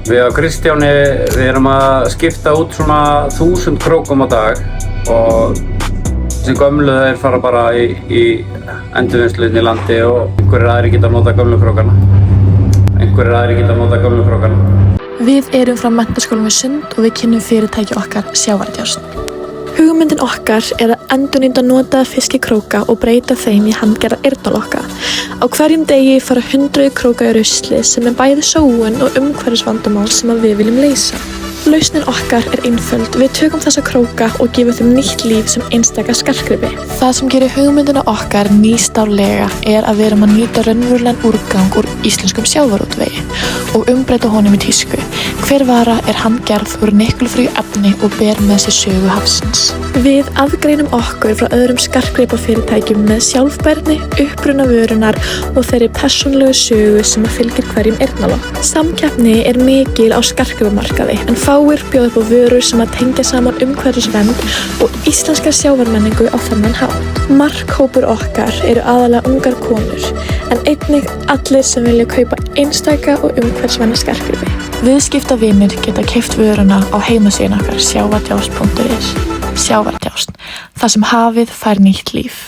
Við á Kristjáni, við erum að skipta út svona 1000 krókum á dag og þessi gömlu þeir fara bara í endurvinnslu inn í landi og einhverjir aðrir geta notað gömlu krókana. Við erum frá Menntaskólanum við Sund og við kynnum fyrirtæki okkar Sjávartjásn. Hugmyndin okkar er að endurnýta notaða fiskikróka og breyta þeim í handgerða eyrnalokka. Á hverjum degi fara 100 króka í rusli sem er bæði sóun og umhverfisvandamál sem við viljum leysa. Lausnin okkar er einföld. Við tökum þessa króka og gefum þeim nýtt líf sem einstaka skartgripi. Það sem gerir hugmyndina okkar nýstárlega er að við erum að nýta raunverulegan úrgang úr íslenskum sjávarútvegi og umbreyta honum í tísku. Hver vara er handgerð úr nikkelfríu efni og ber með sér sögu hafsins. Við aðgreinum okkur frá öðrum skartgripafyrirtækjum með sjálfbærni, uppruna vörunar og þeirri persónulegu sögu sem að fylgir hverjum eyrnalokk. Samkeppni er mikil á skartgripamarkaði en fáir bjóða upp á vörur sem að tengja saman umhverfisvernd og íslenska sjávarmenningu á þennan hátt. Markhópur okkar eru aðalega ungar konur, en einnig allir sem vilja kaupa einstaka og umhverfisvæna skartgripi. Viðskiptavinir geta keypt vöruna á heimasíðunni okkar sjávartjásn.is. Sjávartjásn, þar sem hafið fær nýtt líf.